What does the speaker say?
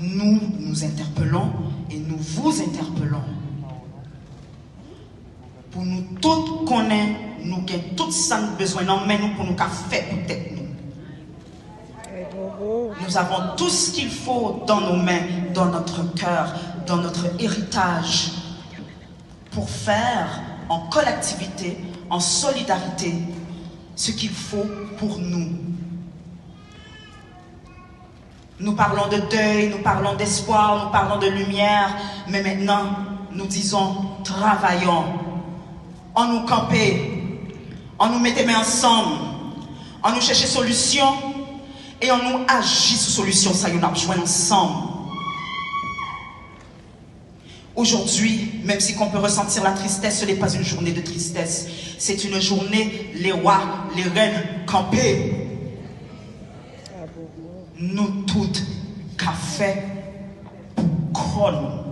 nous nous interpellons et nous vous interpellons. Pour nous tous connaître, nous avons tout ça besoin de nous pour nous faire peut-être nous. Nous avons tout ce qu'il faut dans nos mains, dans notre cœur, dans notre héritage, pour faire en collectivité, en solidarité, ce qu'il faut pour nous. Nous parlons de deuil, nous parlons d'espoir, nous parlons de lumière, mais maintenant, nous disons, travaillons, on nous camper, on nous mettait ensemble, on nous cherchait solution, et on nous agit sur solution, ça y en a besoin ensemble. Aujourd'hui, même si on peut ressentir la tristesse, ce n'est pas une journée de tristesse. C'est une journée, les rois, les reines campés. Nous toutes, café, con.